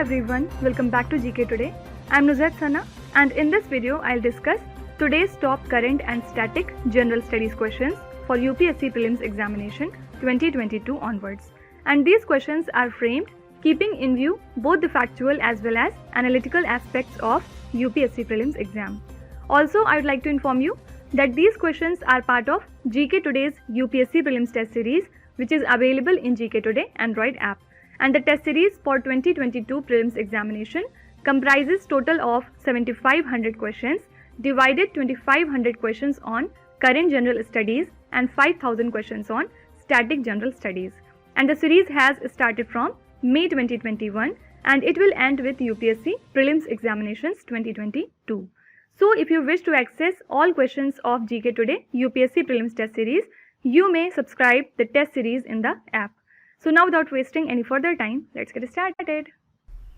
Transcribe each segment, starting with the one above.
everyone, welcome back to GK Today. I'm Nuzhat Sana and in this video I'll discuss today's top current and static general studies questions for UPSC Prelims Examination 2022 onwards. And these questions are framed keeping in view both the factual as well as analytical aspects of UPSC Prelims exam. Also, I would like to inform you that these questions are part of GK Today's UPSC Prelims test series, which is available in GK Today Android app. And the test series for 2022 Prelims examination comprises total of 7500 questions divided 2500 questions on current general studies and 5000 questions on static general studies. And the series has started from May 2021 and it will end with UPSC Prelims Examinations 2022. So if you wish to access all questions of GK Today UPSC Prelims test series, you may subscribe the test series in the app. So now without wasting any further time, let's get started.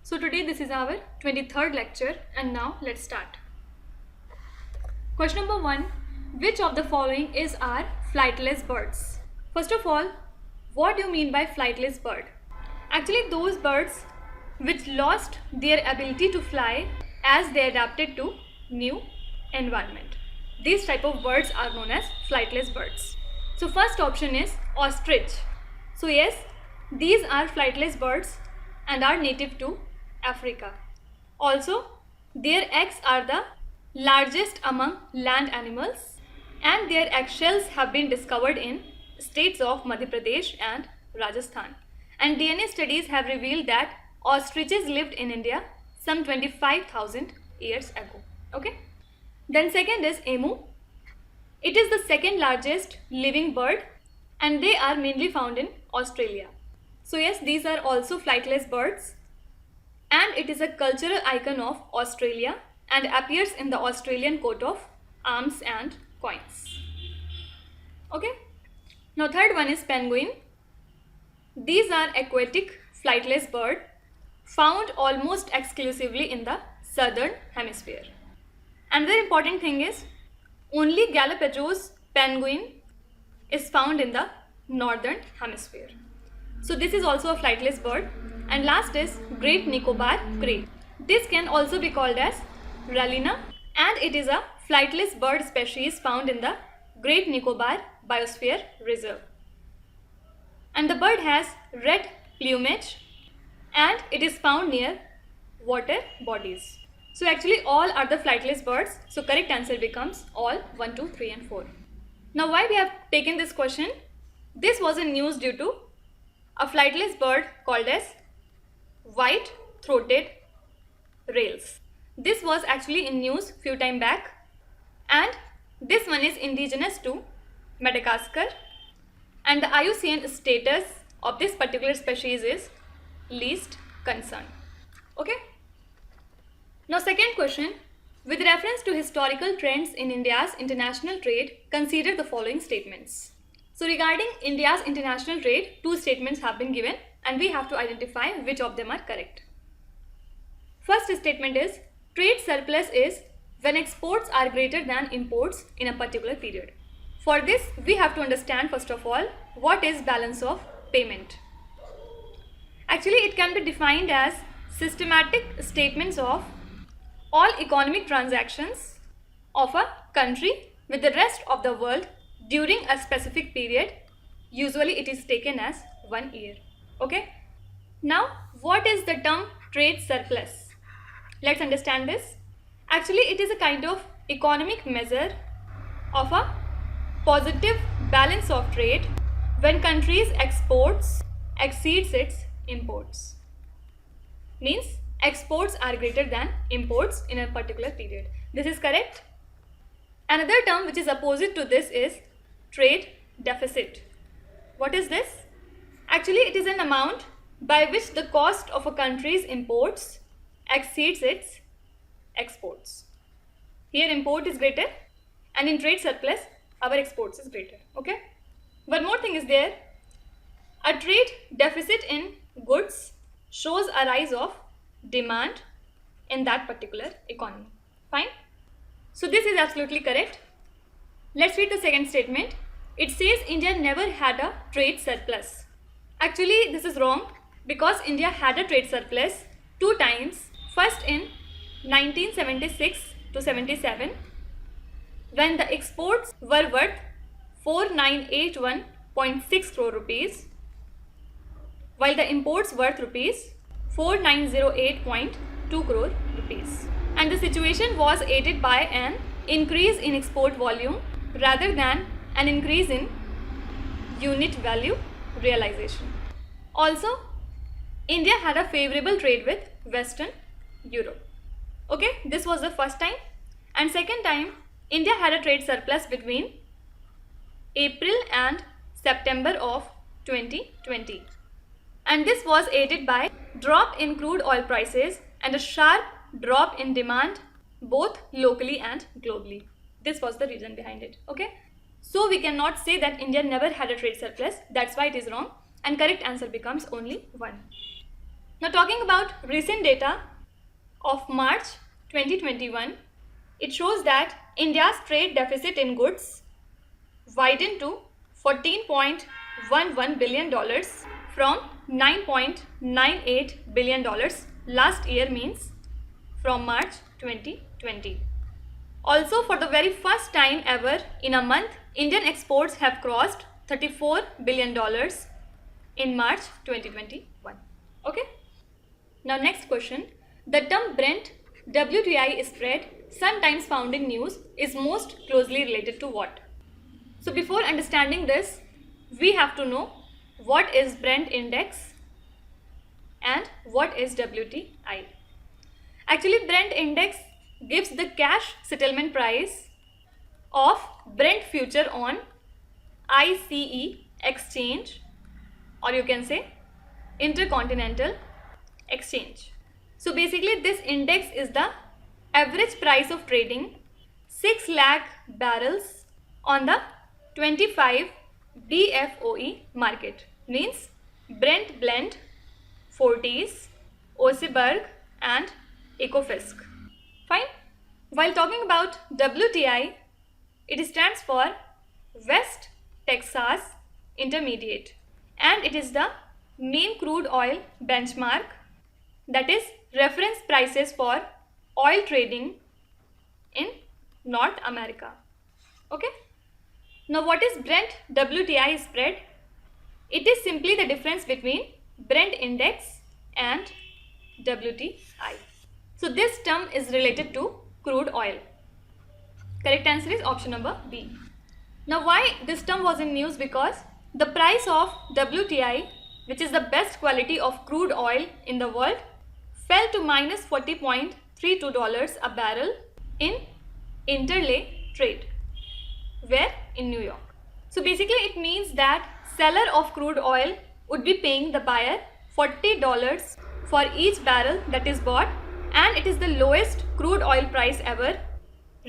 So today this is our 23rd lecture and now let's start. Question number 1. Which of the following is our flightless birds? First of all, what do you mean by flightless bird? Actually those birds which lost their ability to fly as they adapted to new environment. These type of birds are known as flightless birds. So first option is ostrich. So yes, these are flightless birds and are native to Africa. Also, their eggs are the largest among land animals and their eggshells have been discovered in states of Madhya Pradesh and Rajasthan. And DNA studies have revealed that ostriches lived in India some 25,000 years ago. Okay. Then second is emu. It is the second largest living bird and they are mainly found in Australia. So yes, these are also flightless birds and it is a cultural icon of Australia and appears in the Australian coat of arms and coins. Okay. Now third one is penguin. These are aquatic flightless bird found almost exclusively in the southern hemisphere. Another important thing is only Galapagos penguin is found in the northern hemisphere. So this is also a flightless bird. And last is Great Nicobar crane. This can also be called as Rallina and it is a flightless bird species found in the Great Nicobar Biosphere Reserve. And the bird has red plumage and it is found near water bodies. So actually all are the flightless birds. So correct answer becomes all 1, 2, 3 and 4. Now why we have taken this question? This was in news due to a flightless bird called as white-throated rails. This was actually in news few time back and this one is indigenous to Madagascar and the IUCN status of this particular species is least concern. Okay. Now second question, with reference to historical trends in India's international trade, consider the following statements. So regarding India's international trade, two statements have been given and we have to identify which of them are correct. First statement is, trade surplus is when exports are greater than imports in a particular period. For this, we have to understand first of all, what is balance of payment. Actually, it can be defined as systematic statements of all economic transactions of a country with the rest of the world during a specific period. Usually it is taken as 1 year. Okay. Now what is the term trade surplus? Let's understand this. Actually it is a kind of economic measure of a positive balance of trade when country's exports exceeds its imports. Means exports are greater than imports in a particular period. This is correct. Another term which is opposite to this is trade deficit. What is this? Actually, it is an amount by which the cost of a country's imports exceeds its exports. Here import is greater and in trade surplus our exports is greater. Okay. One more thing is there. A trade deficit in goods shows a rise of demand in that particular economy. Fine. So this is absolutely correct. Let's read the second statement. It says India never had a trade surplus. Actually this is wrong because India had a trade surplus two times. First in 1976 to 77, when the exports were worth 4981.6 crore rupees, while the imports worth rupees 4908.2 crore rupees. And the situation was aided by an increase in export volume rather than an increase in unit value realization. Also, India had a favorable trade with Western Europe. Okay, this was the first time. And second time, India had a trade surplus between April and September of 2020. And this was aided by drop in crude oil prices and a sharp drop in demand both locally and globally. This was the reason behind it. Okay, so we cannot say that India never had a trade surplus. That's why it is wrong, and correct answer becomes only 1. Now talking about recent data of March 2021, it shows that India's trade deficit in goods widened to $14.11 billion from $9.98 billion last year, means from March 2020. Also, for the very first time ever in a month, Indian exports have crossed $34 billion in March 2021. Okay. Now next question. The term Brent WTI spread, sometimes found in news, is most closely related to what? So before understanding this, we have to know what is Brent index and what is WTI. Actually, Brent index gives the cash settlement price of Brent future on ICE exchange, or you can say Intercontinental Exchange. So basically this index is the average price of trading 6 lakh barrels on the 25 BFOE market, means Brent Blend, Forties, Oseberg and Ecofisk. Fine. While talking about WTI, it stands for West Texas Intermediate, and it is the main crude oil benchmark, that is reference prices for oil trading in North America. Okay. Now what is Brent WTI spread? It is simply the difference between Brent index and WTI. So this term is related to crude oil. Correct answer is option number B. Now why this term was in news? Because the price of WTI, which is the best quality of crude oil in the world, fell to minus $40.32 a barrel in interlay trade. Where? In New York. So basically it means that seller of crude oil would be paying the buyer $40 for each barrel that is bought, and it is the lowest crude oil price ever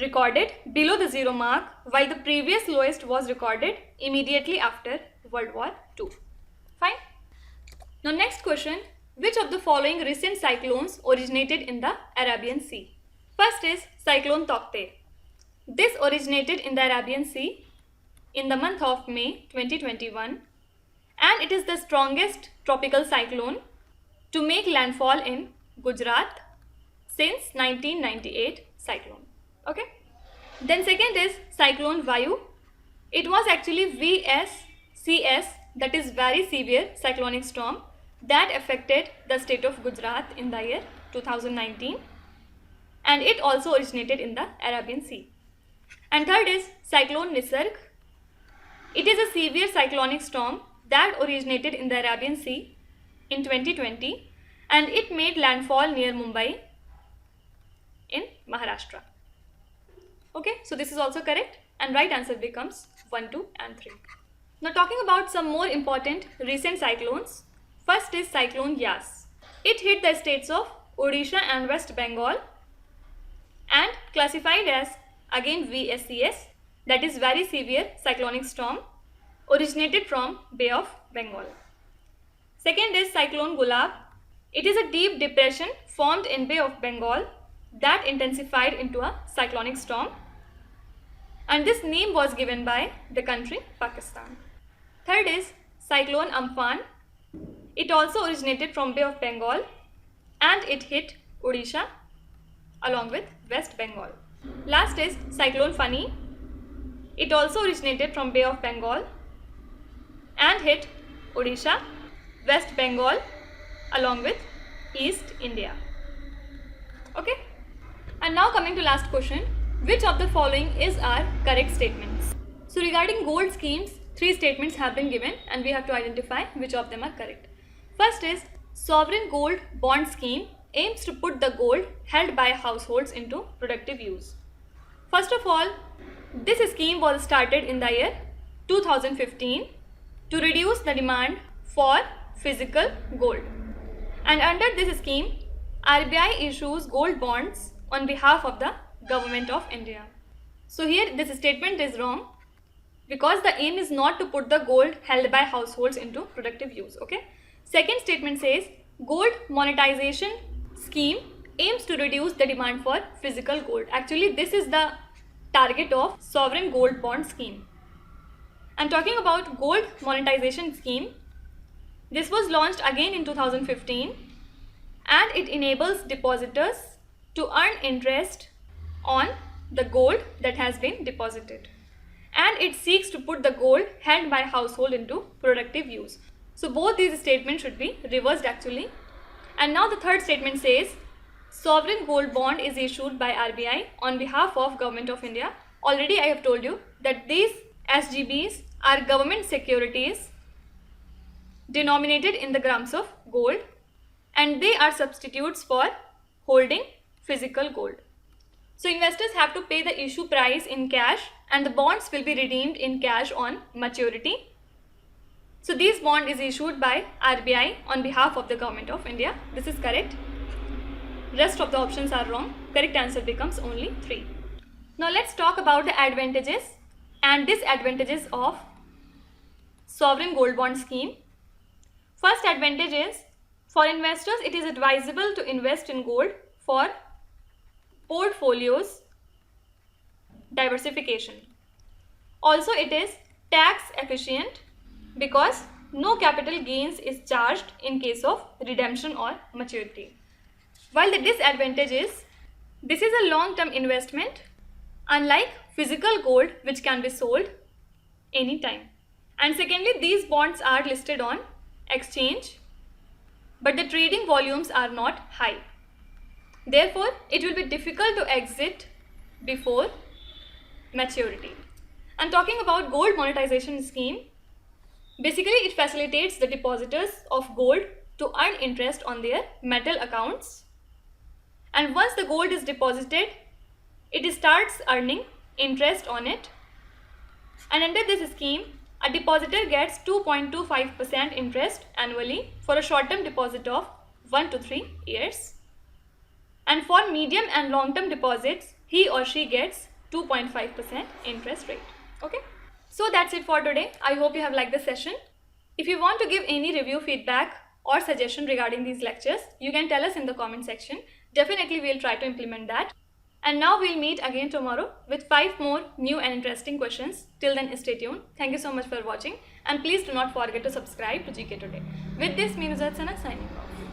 recorded below the zero mark, while the previous lowest was recorded immediately after World War II. Fine. Now next question. Which of the following recent cyclones originated in the Arabian Sea? First is Cyclone Taukte. This originated in the Arabian Sea in the month of May 2021, and it is the strongest tropical cyclone to make landfall in Gujarat since 1998 cyclone. Okay. Then second is Cyclone Vayu. It was actually VSCS, that is very severe cyclonic storm, that affected the state of Gujarat in the year 2019, and it also originated in the Arabian Sea. And third is Cyclone Nisarg. It is a severe cyclonic storm that originated in the Arabian Sea in 2020, and it made landfall near Mumbai in Maharashtra. Okay, so this is also correct, and right answer becomes 1, 2 and 3. Now talking about some more important recent cyclones. First is Cyclone Yas. It hit the states of Odisha and West Bengal and classified as again VSCS, that is very severe cyclonic storm, originated from Bay of Bengal. Second is Cyclone Gulab. It is a deep depression formed in Bay of Bengal that intensified into a cyclonic storm, and this name was given by the country Pakistan. Third is Cyclone Amphan. It also originated from Bay of Bengal and it hit Odisha along with West Bengal. Last is Cyclone Fani. It also originated from Bay of Bengal and hit Odisha, West Bengal along with East India. Okay. And now coming to last question, which of the following is our correct statements? So regarding gold schemes, 3 statements have been given and we have to identify which of them are correct. First is sovereign gold bond scheme aims to put the gold held by households into productive use. First of all, this scheme was started in the year 2015 to reduce the demand for physical gold. And under this scheme, RBI issues gold bonds on behalf of the Government of India. So here this statement is wrong because the aim is not to put the gold held by households into productive use. Okay. Second statement says gold monetization scheme aims to reduce the demand for physical gold. Actually, this is the target of sovereign gold bond scheme. And talking about gold monetization scheme, this was launched again in 2015 and it enables depositors to earn interest on the gold that has been deposited. And it seeks to put the gold held by household into productive use. So both these statements should be reversed actually. And now the third statement says sovereign gold bond is issued by RBI on behalf of Government of India. Already I have told you that these SGBs are government securities denominated in the grams of gold and they are substitutes for holding physical gold. So investors have to pay the issue price in cash and the bonds will be redeemed in cash on maturity. So this bond is issued by RBI on behalf of the Government of India. This is correct. Rest of the options are wrong. Correct answer becomes only 3. Now let's talk about the advantages and disadvantages of sovereign gold bond scheme. First advantage is for investors it is advisable to invest in gold for portfolios diversification. Also it is tax efficient because no capital gains is charged in case of redemption or maturity. While the disadvantage is this is a long-term investment unlike physical gold which can be sold anytime. And secondly, these bonds are listed on exchange but the trading volumes are not high. Therefore, it will be difficult to exit before maturity. And talking about gold monetization scheme, basically it facilitates the depositors of gold to earn interest on their metal accounts. And once the gold is deposited, it starts earning interest on it. And under this scheme, a depositor gets 2.25% interest annually for a short-term deposit of 1 to 3 years. And for medium and long-term deposits, he or she gets 2.5% interest rate. Okay. So that's it for today. I hope you have liked the session. If you want to give any review, feedback or suggestion regarding these lectures, you can tell us in the comment section. Definitely we'll try to implement that. And now we'll meet again tomorrow with 5 more new and interesting questions. Till then, stay tuned. Thank you so much for watching and please do not forget to subscribe to GK Today. With this, me Nusrat Sana signing off.